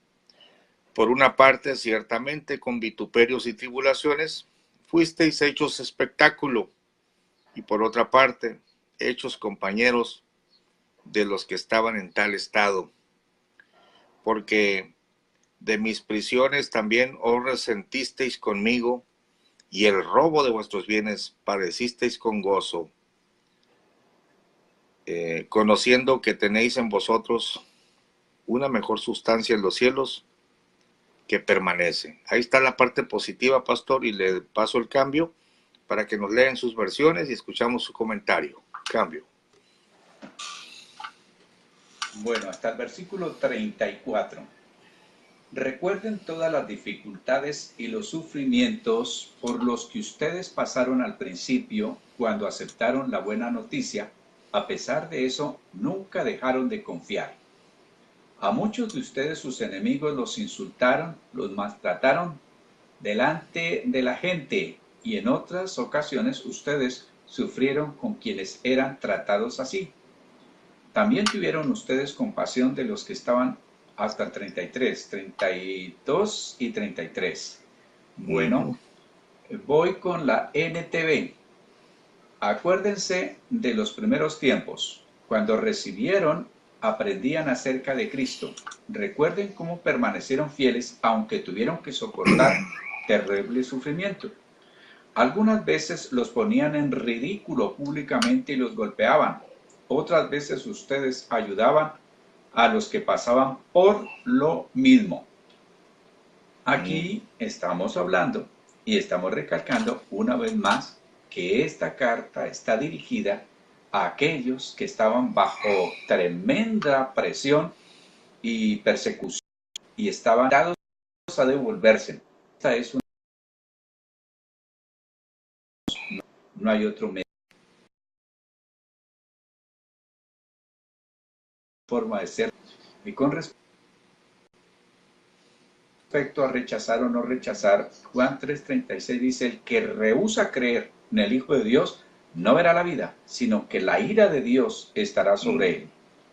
Por una parte, ciertamente, con vituperios y tribulaciones, fuisteis hechos espectáculo, y por otra parte, hechos compañeros de los que estaban en tal estado. Porque de mis prisiones también os resentisteis conmigo, y el robo de vuestros bienes padecisteis con gozo. conociendo que tenéis en vosotros una mejor sustancia en los cielos que permanece. Ahí está la parte positiva, pastor, y le paso el cambio para que nos lean sus versiones y escuchamos su comentario. Cambio. Bueno, hasta el versículo 34. Recuerden todas las dificultades y los sufrimientos por los que ustedes pasaron al principio cuando aceptaron la buena noticia. A pesar de eso, nunca dejaron de confiar. A muchos de ustedes sus enemigos los insultaron, los maltrataron delante de la gente, y en otras ocasiones ustedes sufrieron con quienes eran tratados así. También tuvieron ustedes compasión de los que estaban hasta el 33, 32 y 33. Bueno, voy con la NTV. Acuérdense de los primeros tiempos. Cuando recibieron, aprendían acerca de Cristo. Recuerden cómo permanecieron fieles aunque tuvieron que soportar terrible sufrimiento. Algunas veces los ponían en ridículo públicamente y los golpeaban. Otras veces ustedes ayudaban a los que pasaban por lo mismo. Aquí estamos hablando y estamos recalcando una vez más que esta carta está dirigida a aquellos que estaban bajo tremenda presión y persecución y estaban dados a devolverse. Esta es una... No hay otro medio. Forma de ser. Y con respecto a rechazar o no rechazar, Juan 3:36 dice: el que rehúsa creer en el Hijo de Dios no verá la vida, sino que la ira de Dios estará sobre él.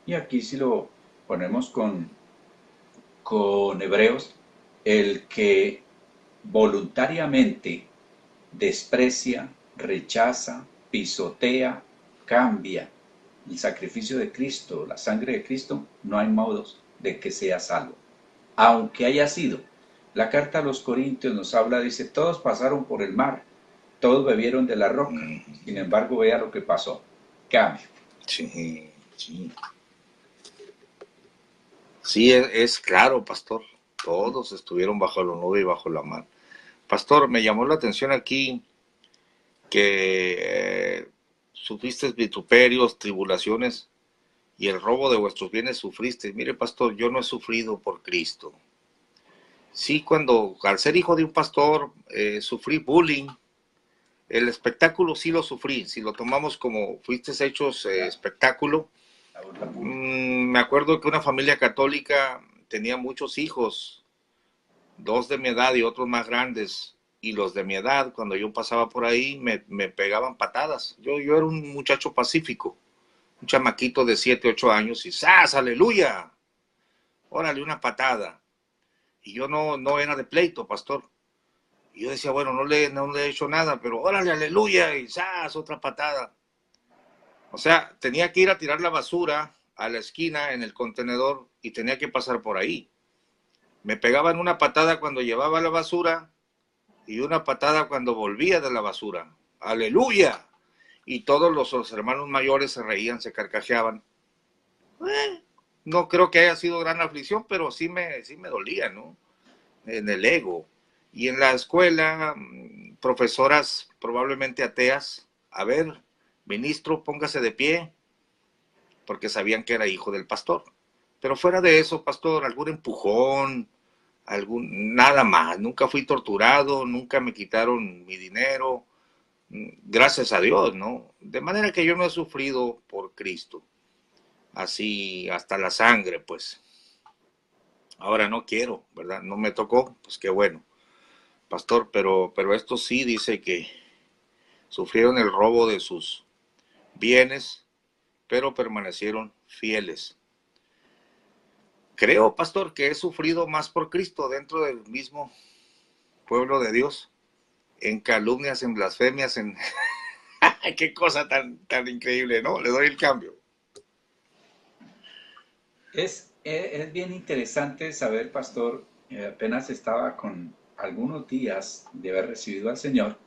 Y aquí si lo ponemos con Hebreos, el que voluntariamente desprecia, rechaza, pisotea, cambia el sacrificio de Cristo, la sangre de Cristo, no hay modos de que sea salvo. Aunque haya sido. La carta a los Corintios nos habla, dice, todos pasaron por el mar, todos bebieron de la roca. Sin embargo, vea lo que pasó. Cambio. Sí, sí. Sí, es claro, pastor. Todos estuvieron bajo la nube y bajo la mar. Pastor, me llamó la atención aquí que sufriste vituperios, tribulaciones y el robo de vuestros bienes sufriste. Mire, pastor, yo no he sufrido por Cristo. Sí, al ser hijo de un pastor, sufrí bullying. El espectáculo sí lo sufrí. Si lo tomamos como fuiste hechos espectáculo. Me acuerdo que una familia católica tenía muchos hijos, 2 de mi edad y otros más grandes. Y los de mi edad, cuando yo pasaba por ahí, me pegaban patadas. Yo era un muchacho pacífico, un chamaquito de 7, 8 años, y ¡zas! ¡Aleluya! Órale, una patada. Y yo no era de pleito, pastor. Y yo decía, bueno, no le he hecho nada, pero órale, aleluya, y ¡zas! Otra patada. O sea, tenía que ir a tirar la basura a la esquina en el contenedor y tenía que pasar por ahí. Me pegaban una patada cuando llevaba la basura y una patada cuando volvía de la basura. ¡Aleluya! Y todos los hermanos mayores se reían, se carcajeaban. No creo que haya sido gran aflicción, pero sí me dolía, ¿no? En el ego. Y en la escuela, profesoras probablemente ateas, a ver, ministro, póngase de pie, porque sabían que era hijo del pastor. Pero fuera de eso, pastor, algún empujón, nada más. Nunca fui torturado, nunca me quitaron mi dinero, gracias a Dios, ¿no? De manera que yo no he sufrido por Cristo, así hasta la sangre, pues. Ahora no quiero, ¿verdad? No me tocó, pues qué bueno, pastor, pero esto sí dice que sufrieron el robo de sus bienes, pero permanecieron fieles. Creo, pastor, que he sufrido más por Cristo dentro del mismo pueblo de Dios, en calumnias, en blasfemias, en... ¡Qué cosa tan increíble!, ¿no? Le doy el cambio. Es bien interesante saber, pastor, apenas estaba con algunos días de haber recibido al Señor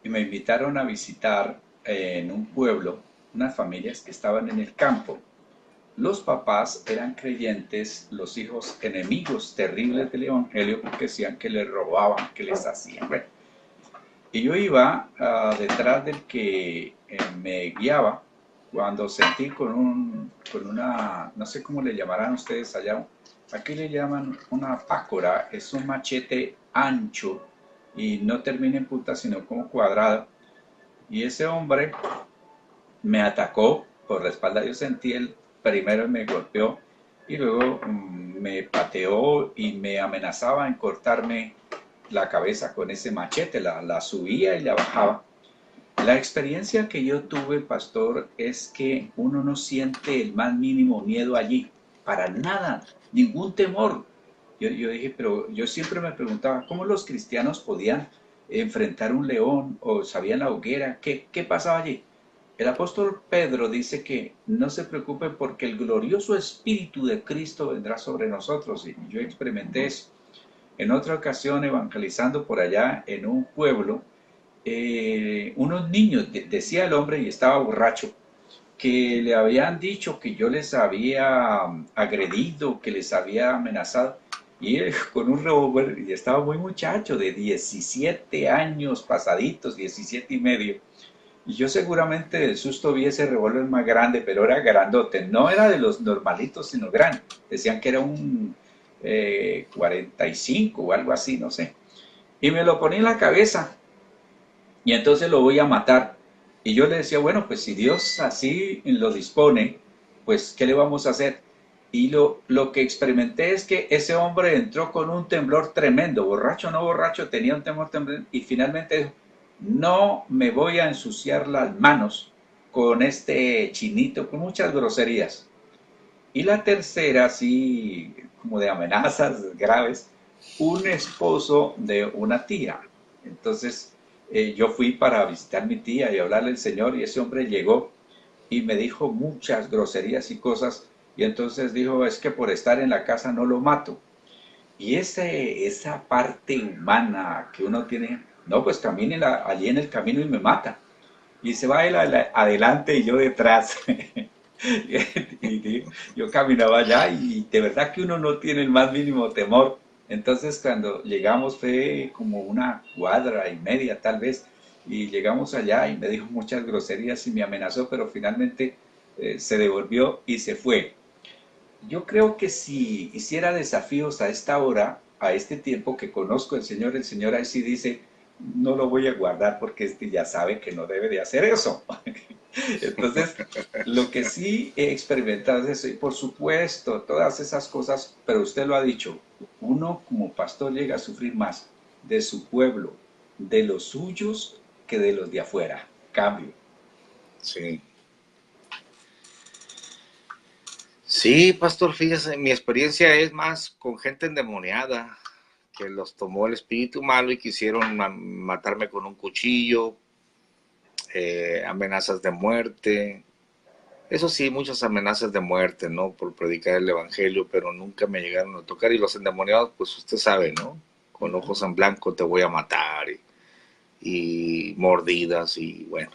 y me invitaron a visitar en un pueblo unas familias que estaban en el campo. Los papás eran creyentes, los hijos enemigos terribles del evangelio porque decían que les robaban, que les hacían. Bueno, y yo iba detrás del que me guiaba cuando sentí con una, no sé cómo le llamarán ustedes allá, aquí le llaman una pácora, es un machete ancho y no termina en punta sino como cuadrado. Y ese hombre me atacó por la espalda, yo sentí el primero me golpeó y luego me pateó y me amenazaba en cortarme la cabeza con ese machete, la subía y la bajaba. La experiencia que yo tuve, pastor, es que uno no siente el más mínimo miedo allí, para nada, ningún temor. Yo dije, pero yo siempre me preguntaba, ¿cómo los cristianos podían enfrentar un león o sabían la hoguera? ¿Qué pasaba allí? El apóstol Pedro dice que no se preocupe porque el glorioso Espíritu de Cristo vendrá sobre nosotros. Y yo experimenté eso. En otra ocasión, evangelizando por allá en un pueblo, unos niños, decía el hombre y estaba borracho, que le habían dicho que yo les había agredido, que les había amenazado. Y él con un revólver, y estaba muy muchacho, de 17 años pasaditos, 17 y medio. Y yo seguramente del susto vi ese revólver más grande, pero era grandote. No era de los normalitos, sino grande. Decían que era un 45 o algo así, no sé. Y me lo ponía en la cabeza. Y entonces lo voy a matar. Y yo le decía, bueno, pues si Dios así lo dispone, pues ¿qué le vamos a hacer? Y lo que experimenté es que ese hombre entró con un temblor tremendo. Borracho o no borracho, tenía un temor tremendo. Y finalmente dijo, no me voy a ensuciar las manos con este chinito, con muchas groserías. Y la tercera, así como de amenazas graves, un esposo de una tía. Entonces yo fui para visitar a mi tía y hablarle al Señor y ese hombre llegó y me dijo muchas groserías y cosas y entonces dijo, es que por estar en la casa no lo mato. Y esa parte humana que uno tiene, no, pues camine allí en el camino y me mata. Y se va él adelante y yo detrás. Y yo caminaba allá y de verdad que uno no tiene el más mínimo temor. Entonces cuando llegamos fue como una cuadra y media tal vez, y llegamos allá y me dijo muchas groserías y me amenazó, pero finalmente se devolvió y se fue. Yo creo que si hiciera desafíos a esta hora, a este tiempo que conozco el Señor ahí sí dice, no lo voy a guardar porque este ya sabe que no debe de hacer eso. Entonces, lo que sí he experimentado es eso, y por supuesto, todas esas cosas, pero usted lo ha dicho, uno como pastor llega a sufrir más de su pueblo, de los suyos, que de los de afuera. Cambio. Sí. Sí, pastor, fíjese, mi experiencia es más con gente endemoniada, que los tomó el espíritu malo y quisieron matarme con un cuchillo, amenazas de muerte. Eso sí, muchas amenazas de muerte, ¿no? Por predicar el evangelio, pero nunca me llegaron a tocar. Y los endemoniados, pues usted sabe, ¿no? Con ojos en blanco te voy a matar y mordidas y bueno.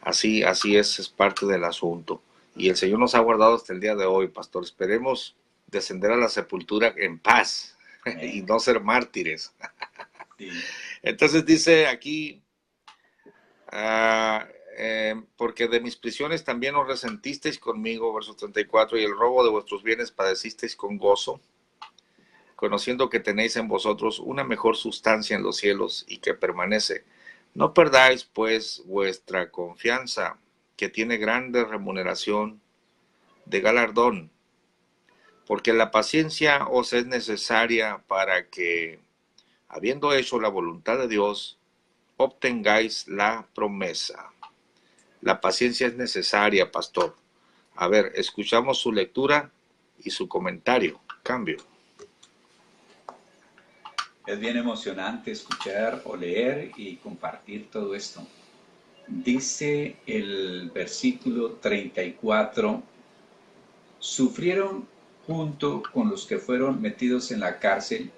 Así es parte del asunto. Y el Señor nos ha guardado hasta el día de hoy, pastor. Esperemos descender a la sepultura en paz y no ser mártires. Sí. Entonces dice aquí, porque de mis prisiones también os resentisteis conmigo, verso 34, y el robo de vuestros bienes padecisteis con gozo, conociendo que tenéis en vosotros una mejor sustancia en los cielos y que permanece. No perdáis, pues, vuestra confianza, que tiene grande remuneración de galardón, porque la paciencia os es necesaria para que, habiendo hecho la voluntad de Dios, obtengáis la promesa. La paciencia es necesaria, pastor. A ver, escuchamos su lectura y su comentario. Cambio. Es bien emocionante escuchar o leer y compartir todo esto. Dice el versículo 34, sufrieron junto con los que fueron metidos en la cárcel,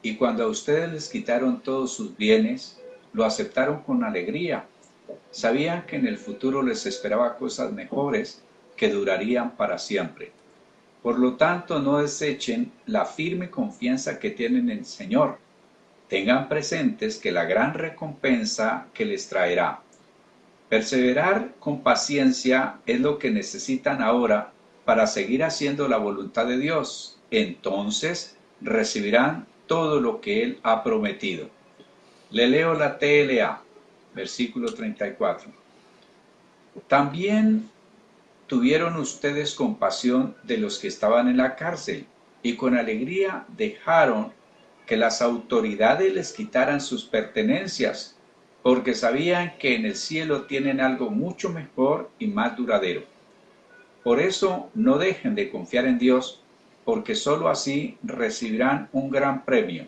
y cuando a ustedes les quitaron todos sus bienes, lo aceptaron con alegría, Sabían que en el futuro les esperaba cosas mejores que durarían para siempre. Por lo tanto, no desechen la firme confianza que tienen en el Señor. Tengan presentes que la gran recompensa que les traerá. Perseverar con paciencia es lo que necesitan ahora para seguir haciendo la voluntad de Dios. Entonces recibirán todo lo que Él ha prometido. Le leo la TLA, versículo 34. También tuvieron ustedes compasión de los que estaban en la cárcel y con alegría dejaron que las autoridades les quitaran sus pertenencias, porque sabían que en el cielo tienen algo mucho mejor y más duradero. Por eso no dejen de confiar en Dios, porque sólo así recibirán un gran premio.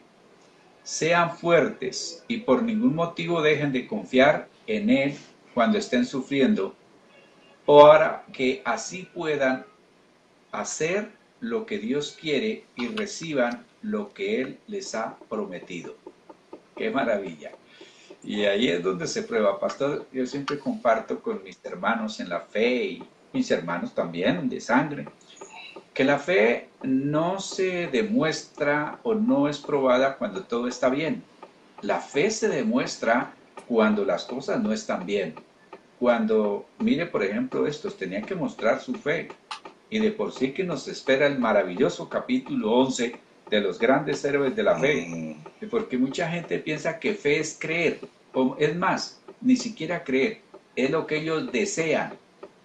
Sean fuertes y por ningún motivo dejen de confiar en Él cuando estén sufriendo, para que así puedan hacer lo que Dios quiere y reciban lo que Él les ha prometido. ¡Qué maravilla! Y ahí es donde se prueba, pastor. Yo siempre comparto con mis hermanos en la fe y mis hermanos también de sangre, que la fe no se demuestra o no es probada cuando todo está bien. La fe se demuestra cuando las cosas no están bien. Cuando, mire por ejemplo estos, tenían que mostrar su fe. Y de por sí que nos espera el maravilloso capítulo 11 de los grandes héroes de la fe. Porque mucha gente piensa que fe es creer. O es más, ni siquiera creer. Es lo que ellos desean.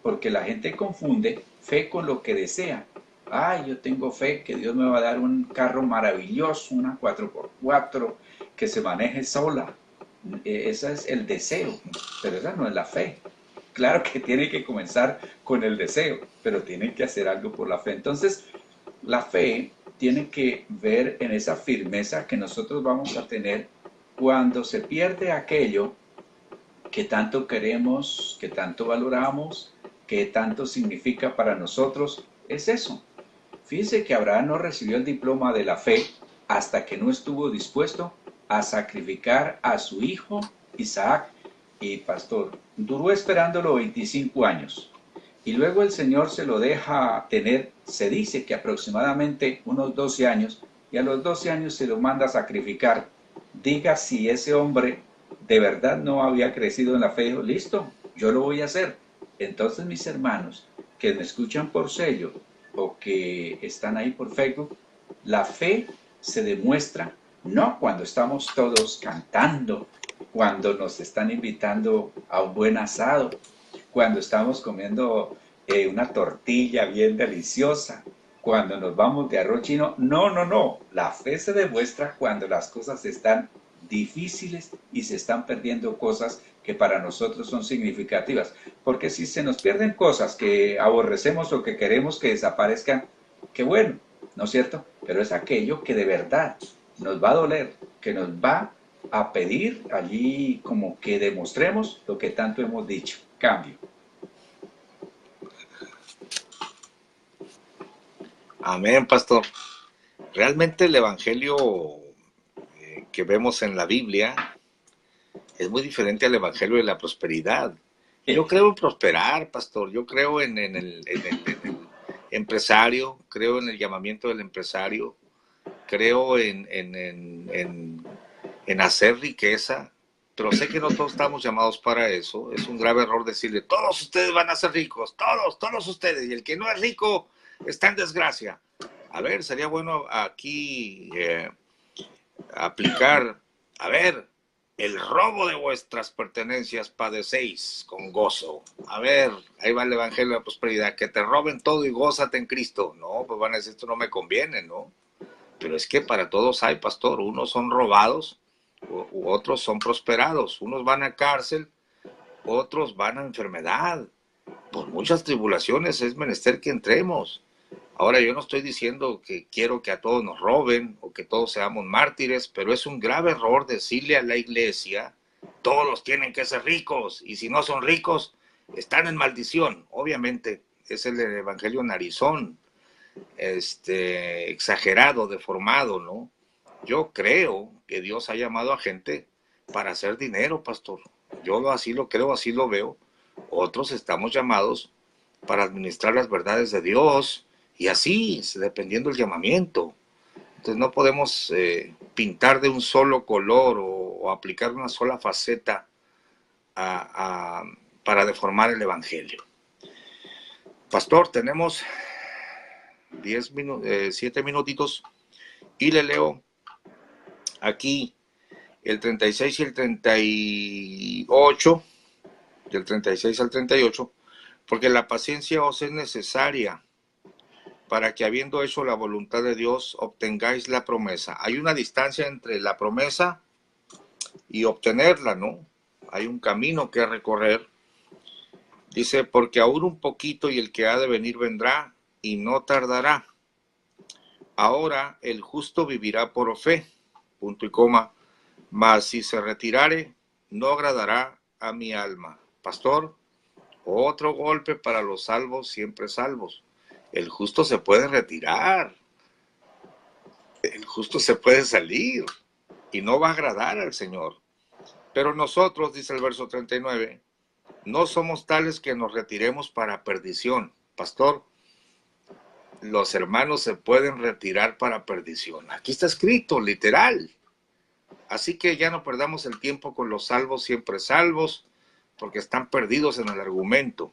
Porque la gente confunde fe con lo que desea. Ay, yo tengo fe que Dios me va a dar un carro maravilloso, una 4x4, que se maneje sola. Ese es el deseo, pero esa no es la fe. Claro que tiene que comenzar con el deseo, pero tiene que hacer algo por la fe. Entonces, la fe tiene que ver en esa firmeza que nosotros vamos a tener cuando se pierde aquello que tanto queremos, que tanto valoramos, que tanto significa para nosotros. Es eso. Fíjense que Abraham no recibió el diploma de la fe hasta que no estuvo dispuesto a sacrificar a su hijo Isaac. Y pastor, duró esperándolo 25 años. Y luego el Señor se lo deja tener, se dice que aproximadamente unos 12 años, y a los 12 años se lo manda a sacrificar. Diga si ese hombre de verdad no había crecido en la fe, dijo, listo, yo lo voy a hacer. Entonces, mis hermanos, que me escuchan por sello o que están ahí por Facebook, la fe se demuestra no cuando estamos todos cantando, cuando nos están invitando a un buen asado, cuando estamos comiendo una tortilla bien deliciosa, cuando nos vamos de arroz chino. No, no, no. La fe se demuestra cuando las cosas están difíciles y se están perdiendo cosas que para nosotros son significativas. Porque si se nos pierden cosas que aborrecemos o que queremos que desaparezcan, qué bueno, ¿no es cierto? Pero es aquello que de verdad nos va a doler, que nos va a pedir allí como que demostremos lo que tanto hemos dicho. Cambio. Amén, pastor. Realmente el evangelio que vemos en la Biblia es muy diferente al evangelio de la prosperidad. Yo creo en prosperar, pastor. Yo creo en el empresario, creo en el llamamiento del empresario, creo en hacer riqueza, pero sé que no todos estamos llamados para eso. Es un grave error decirle, todos ustedes van a ser ricos, todos ustedes, y el que no es rico está en desgracia. A ver, sería bueno aquí aplicar, a ver, el robo de vuestras pertenencias padecéis con gozo. A ver, ahí va el evangelio de la prosperidad, que te roben todo y gózate en Cristo. No, pues van a decir, esto no me conviene, ¿no? Pero es que para todos hay, pastor, unos son robados u otros son prosperados, unos van a cárcel, otros van a enfermedad. Por muchas tribulaciones es menester que entremos. Ahora, yo no estoy diciendo que quiero que a todos nos roben o que todos seamos mártires, pero es un grave error decirle a la iglesia, todos tienen que ser ricos, y si no son ricos, están en maldición. Obviamente, es el evangelio narizón, exagerado, deformado, ¿no? Yo creo que Dios ha llamado a gente para hacer dinero, pastor. Yo así lo creo, así lo veo. Otros estamos llamados para administrar las verdades de Dios y así, dependiendo del llamamiento. Entonces no podemos pintar de un solo color o aplicar una sola faceta para deformar el Evangelio. Pastor, tenemos 7 minutitos y le leo aquí el 36 y el 38, del 36 al 38, porque la paciencia os es necesaria para que habiendo hecho la voluntad de Dios obtengáis la promesa. Hay una distancia entre la promesa y obtenerla, ¿no? Hay un camino que recorrer. Dice, porque aún un poquito y el que ha de venir vendrá y no tardará. Ahora el justo vivirá por fe, punto y coma, mas si se retirare, no agradará a mi alma. Pastor, otro golpe para los salvos, siempre salvos. El justo se puede retirar, el justo se puede salir y no va a agradar al Señor. Pero nosotros, dice el verso 39, no somos tales que nos retiremos para perdición. Pastor, los hermanos se pueden retirar para perdición. Aquí está escrito, literal. Así que ya no perdamos el tiempo con los salvos, siempre salvos, porque están perdidos en el argumento.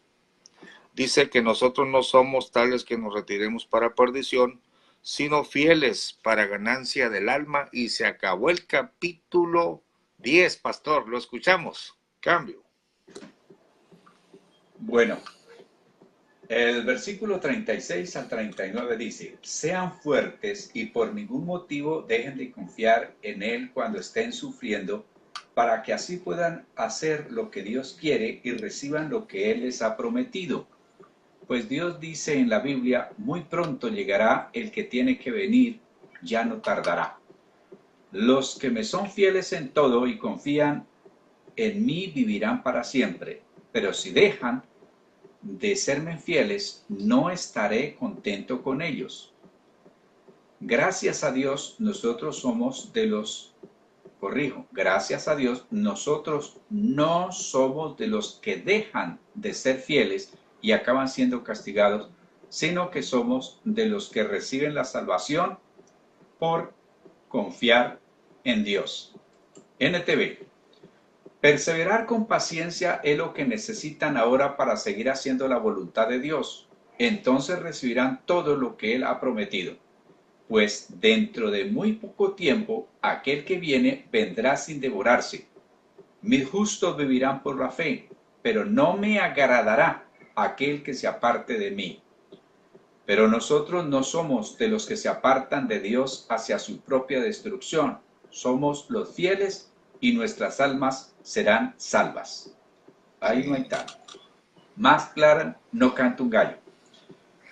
Dice que nosotros no somos tales que nos retiremos para perdición, sino fieles para ganancia del alma. Y se acabó el capítulo 10, pastor. Lo escuchamos. Cambio. Bueno, el versículo 36 al 39 dice, sean fuertes y por ningún motivo dejen de confiar en Él cuando estén sufriendo, para que así puedan hacer lo que Dios quiere y reciban lo que Él les ha prometido. Pues Dios dice en la Biblia, muy pronto llegará el que tiene que venir, ya no tardará. Los que me son fieles en todo y confían en mí vivirán para siempre, pero si dejan de serme fieles, no estaré contento con ellos. Gracias a Dios, nosotros somos de los, gracias a Dios, nosotros no somos de los que dejan de ser fieles y acaban siendo castigados, sino que somos de los que reciben la salvación por confiar en Dios. NTV. Perseverar con paciencia es lo que necesitan ahora para seguir haciendo la voluntad de Dios. Entonces recibirán todo lo que Él ha prometido. Pues dentro de muy poco tiempo, aquel que viene vendrá sin devorarse. Mis justos vivirán por la fe, pero no me agradará aquel que se aparte de mí. Pero nosotros no somos de los que se apartan de Dios hacia su propia destrucción. Somos los fieles y nuestras almas serán salvas. Ahí no hay tal. Más clara no canta un gallo.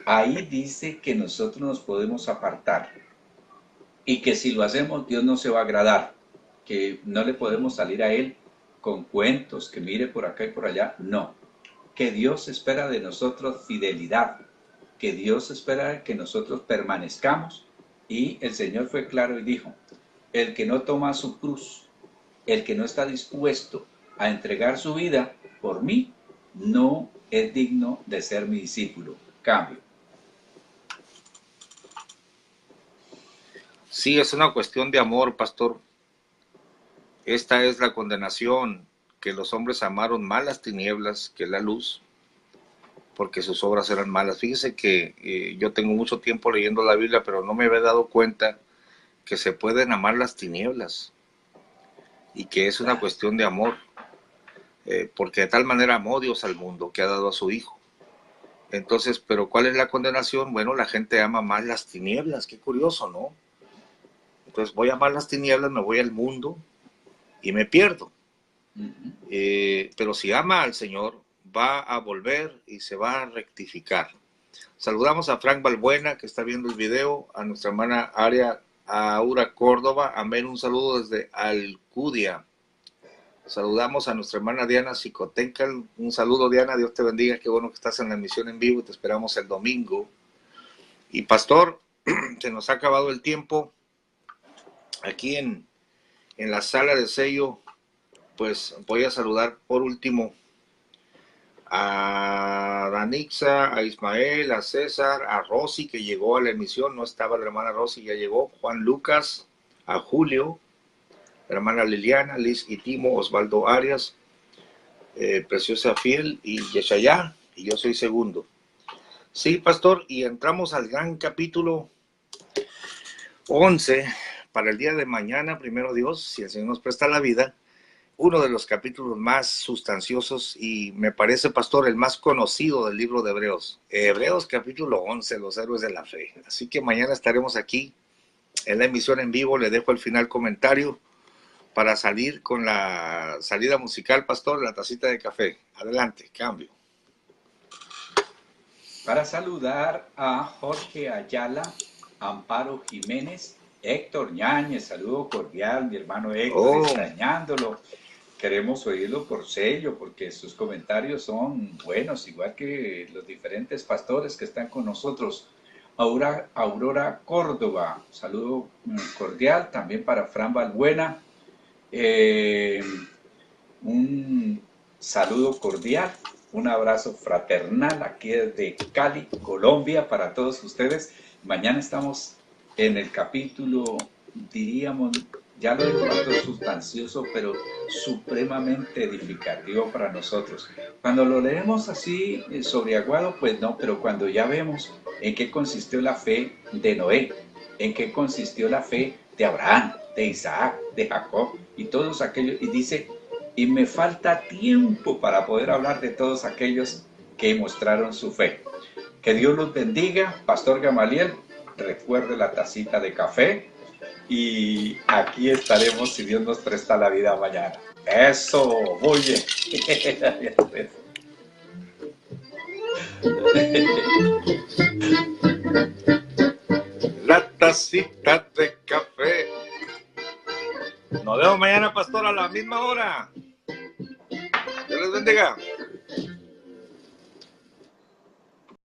Ahí dice que nosotros nos podemos apartar y que si lo hacemos Dios no se va a agradar, que no le podemos salir a Él con cuentos, que mire por acá y por allá. No, que Dios espera de nosotros fidelidad, que Dios espera que nosotros permanezcamos. Y el Señor fue claro y dijo, el que no toma su cruz, el que no está dispuesto a entregar su vida por mí, no es digno de ser mi discípulo. Cambio. Sí, es una cuestión de amor, pastor. Esta es la condenación, que los hombres amaron más las tinieblas que la luz, porque sus obras eran malas. Fíjese que yo tengo mucho tiempo leyendo la Biblia, pero no me había dado cuenta que se pueden amar las tinieblas y que es una cuestión de amor, porque de tal manera amó Dios al mundo que ha dado a su Hijo. Entonces, ¿pero cuál es la condenación? Bueno, la gente ama más las tinieblas. Qué curioso, ¿no? Entonces voy a amar las tinieblas, me voy al mundo y me pierdo. Pero si ama al Señor, va a volver y se va a rectificar. Saludamos a Frank Balbuena, que está viendo el video, a nuestra hermana Aura Córdoba. Amén, un saludo desde Alcudia. Saludamos a nuestra hermana Diana Xicotencal. Un saludo, Diana, Dios te bendiga. Qué bueno que estás en la emisión en vivo y te esperamos el domingo. Y pastor, se nos ha acabado el tiempo. Aquí en la sala de sello pues voy a saludar por último a Danixa, a Ismael, a César, a Rosy, que llegó a la emisión, no estaba la hermana Rosy, ya llegó, Juan Lucas, a Julio, la hermana Liliana, Liz y Timo, Osvaldo Arias, Preciosa Fiel y Yeshayá, y yo soy segundo. Sí, pastor, y entramos al gran capítulo 11 para el día de mañana, primero Dios, si el Señor nos presta la vida, uno de los capítulos más sustanciosos y me parece, pastor, el más conocido del libro de Hebreos. Hebreos capítulo 11, los héroes de la fe. Así que mañana estaremos aquí en la emisión en vivo. Le dejo al final comentario para salir con la salida musical, pastor, la tacita de café. Adelante, cambio. Para saludar a Jorge Ayala, Amparo Jiménez, Héctor Ñáñez, saludo cordial, mi hermano Héctor, extrañándolo. Queremos oírlo por sello, porque sus comentarios son buenos, igual que los diferentes pastores que están con nosotros. Aurora Córdoba, saludo cordial, también para Fran Balbuena. Un saludo cordial, un abrazo fraternal aquí desde Cali, Colombia, para todos ustedes. Mañana estamos en el capítulo, diríamos, ya lo he cuanto sustancioso, pero supremamente edificativo para nosotros. Cuando lo leemos así, sobreaguado, pues no, pero cuando ya vemos en qué consistió la fe de Noé, en qué consistió la fe de Abraham, de Isaac, de Jacob y todos aquellos, y dice, y me falta tiempo para poder hablar de todos aquellos que mostraron su fe. Que Dios los bendiga, Pastor Gamaliel, recuerde la tacita de café y aquí estaremos si Dios nos presta la vida mañana. Eso, muy bien. La tacita de café. Nos vemos mañana, pastor, a la misma hora. Dios les bendiga.